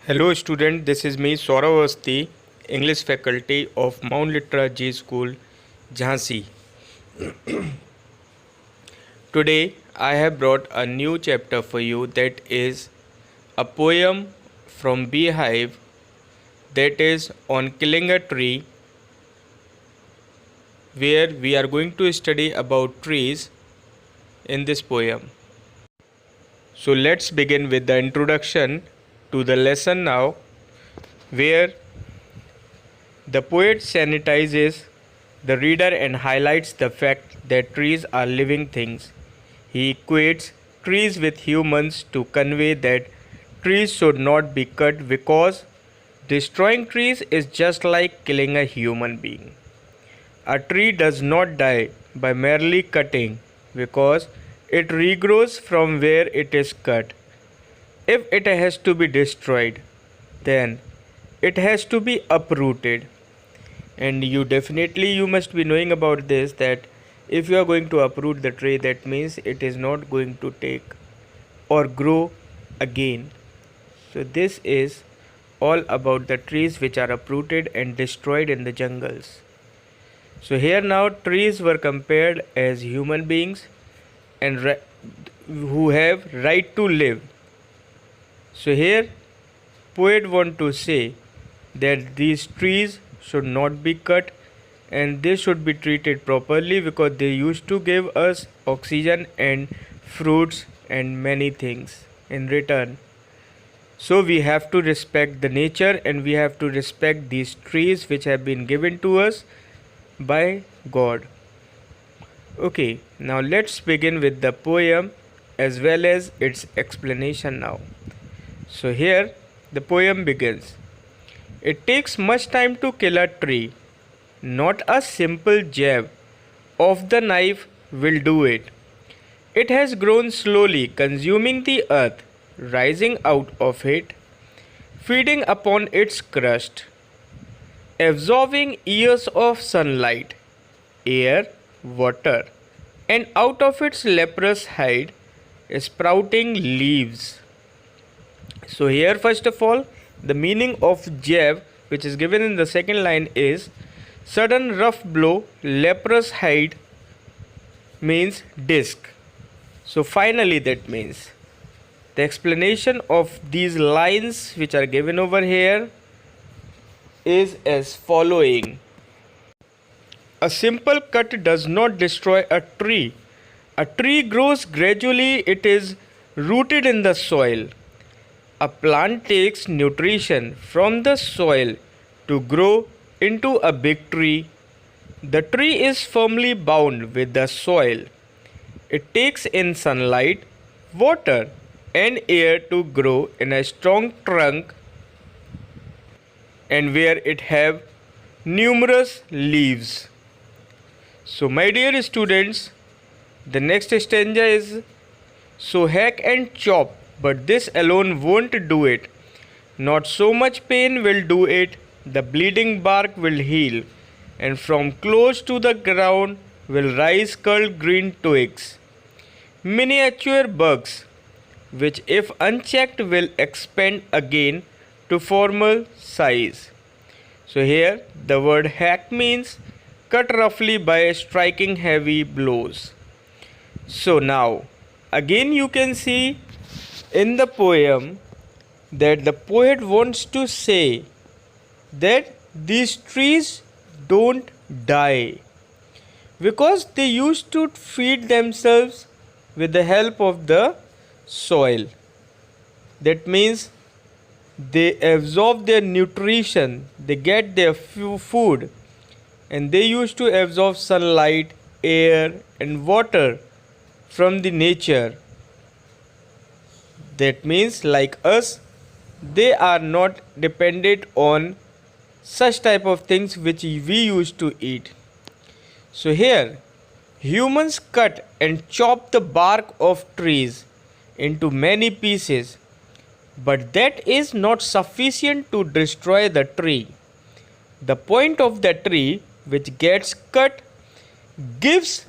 Hello student, this is me Saurav Awasthi, English faculty of Mount Litra G School, Jhansi. Today I have brought a new chapter for you, that is a poem from Beehive, that is on killing a tree, where we are going to study about trees in this poem. So let's begin with the introduction to the lesson now, where the poet sanitizes the reader and highlights the fact that trees are living things. He equates trees with humans to convey that trees should not be cut because destroying trees is just like killing a human being. A tree does not die by merely cutting because it regrows from where it is cut. If it has to be destroyed, then it has to be uprooted. And you must be knowing about this, that if you are going to uproot the tree, that means it is not going to take or grow again. So this is all about the trees which are uprooted and destroyed in the jungles. So here now trees were compared as human beings and who have right to live. So here poet want to say that these trees should not be cut and they should be treated properly because they used to give us oxygen and fruits and many things in return. So we have to respect the nature and we have to respect these trees which have been given to us by God. Okay, now let's begin with the poem as well as its explanation now. So here the poem begins. It takes much time to kill a tree. Not a simple jab of the knife will do it. It has grown slowly, consuming the earth, rising out of it, feeding upon its crust, absorbing years of sunlight, air, water, and out of its leprous hide, sprouting leaves. So here first of all, the meaning of jab which is given in the second line is sudden rough blow, leprous hide means disc. So finally that means the explanation of these lines which are given over here is as following. A simple cut does not destroy a tree. A tree grows gradually, it is rooted in the soil. A plant takes nutrition from the soil to grow into a big tree. The tree is firmly bound with the soil. It takes in sunlight, water, and air to grow in a strong trunk and where it have numerous leaves. So my dear students, the next stanza is, so hack and chop, but this alone won't do it. Not so much pain will do it. The bleeding bark will heal, and from close to the ground will rise curled green twigs. Miniature bugs, which if unchecked will expand again to formal size. So here the word hack means cut roughly by striking heavy blows. So now again you can see in the poem that the poet wants to say that these trees don't die because they used to feed themselves with the help of the soil. That means they absorb their nutrition, they get their food, and they used to absorb sunlight, air, and water from the nature. That means like us, they are not dependent on such type of things which we used to eat. So here humans cut and chop the bark of trees into many pieces, but that is not sufficient to destroy the tree. The point of the tree which gets cut gives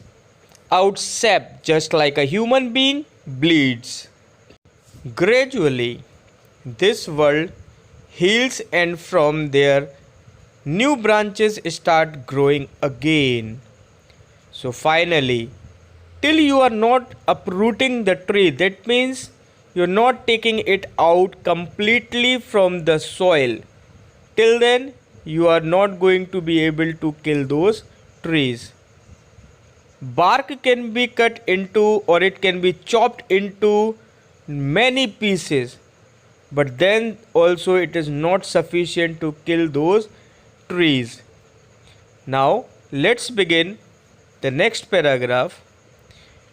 out sap just like a human being bleeds. Gradually, this world heals, and from there new branches start growing again. So finally, till you are not uprooting the tree, that means you're not taking it out completely from the soil. Till then, you are not going to be able to kill those trees. Bark can be cut into, or it can be chopped into many pieces, but then also it is not sufficient to kill those trees. Now let's begin the next paragraph.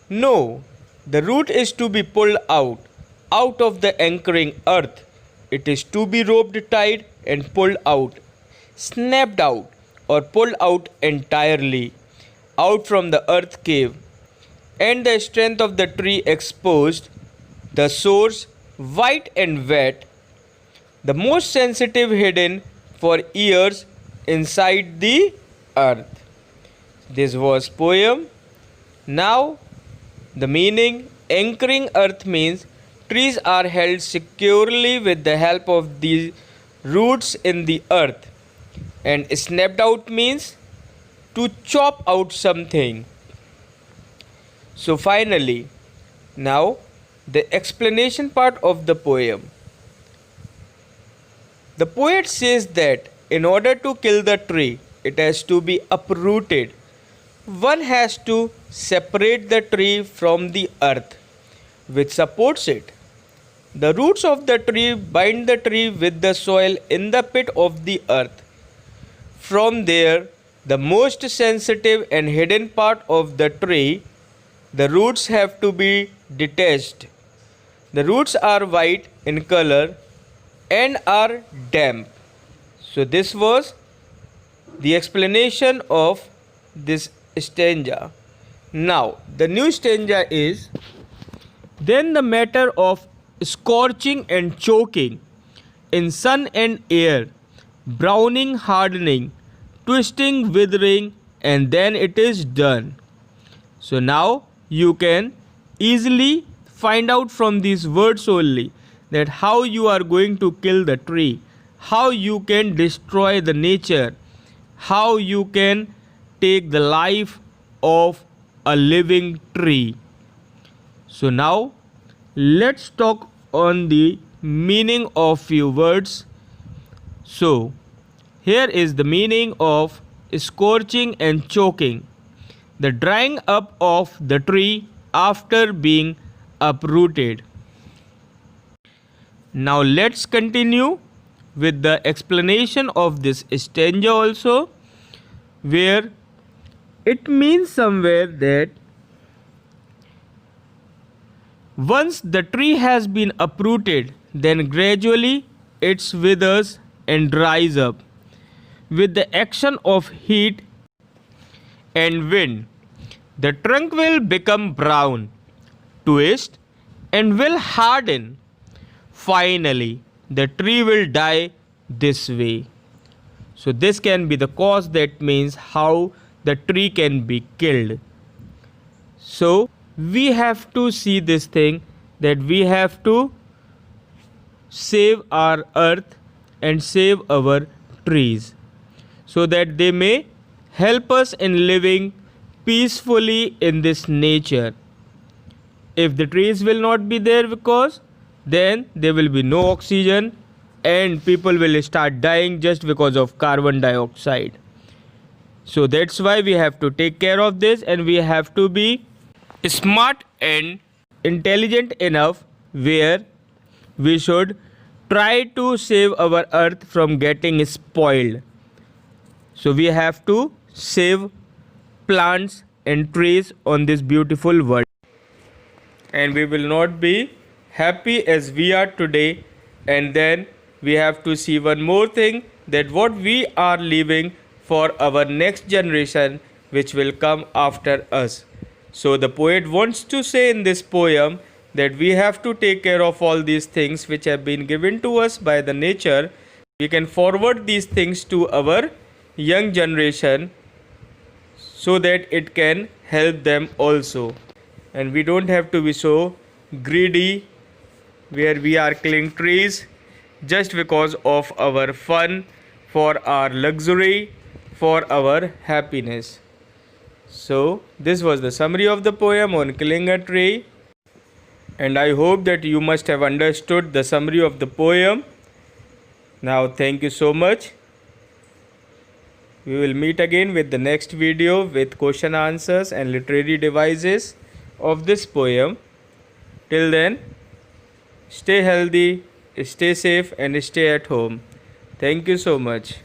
No, the root is to be pulled out of the anchoring earth. It is to be roped tight and pulled out, snapped out, or pulled out entirely, out from the earth cave, and the strength of the tree exposed, the source white and wet, the most sensitive hidden for years inside the earth. This was poem. Now the meaning: anchoring earth means trees are held securely with the help of the roots in the earth, and snapped out means to chop out something. So finally, now the explanation part of the poem. The poet says that in order to kill the tree, it has to be uprooted. One has to separate the tree from the earth which supports it. The roots of the tree bind the tree with the soil in the pit of the earth. From there, the most sensitive and hidden part of the tree, the roots have to be detached. The roots are white in color and are damp. So this was the explanation of this stanza. Now the new stanza is: then the matter of scorching and choking in sun and air, browning, hardening, twisting, withering, and then it is done. So now you can easily find out from these words only that how you are going to kill the tree, how you can destroy the nature, how you can take the life of a living tree. So now let's talk on the meaning of few words. So here is the meaning of scorching and choking: the drying up of the tree after being uprooted. Now let's continue with the explanation of this stanza also, where it means somewhere that once the tree has been uprooted, then gradually it withers and dries up with the action of heat and wind. The trunk will become brown, twist, and will harden. Finally, the tree will die this way. So this can be the cause, that means how the tree can be killed. So we have to see this thing, that we have to save our earth and save our trees, so that they may help us in living peacefully in this nature. If the trees will not be there, because then there will be no oxygen and people will start dying just because of carbon dioxide. So that's why we have to take care of this, and we have to be smart and intelligent enough where we should try to save our earth from getting spoiled. So we have to save plants and trees on this beautiful world, and we will not be happy as we are today. And then we have to see one more thing, that what we are leaving for our next generation which will come after us. So the poet wants to say in this poem that we have to take care of all these things which have been given to us by the nature. We can forward these things to our young generation so that it can help them also. And we don't have to be so greedy where we are killing trees just because of our fun, for our luxury, for our happiness. So, this was the summary of the poem on killing a tree, and I hope that you must have understood the summary of the poem. Now, thank you so much. We will meet again with the next video with question answers and literary devices of this poem. Till then, stay healthy, stay safe, and stay at home. Thank you so much.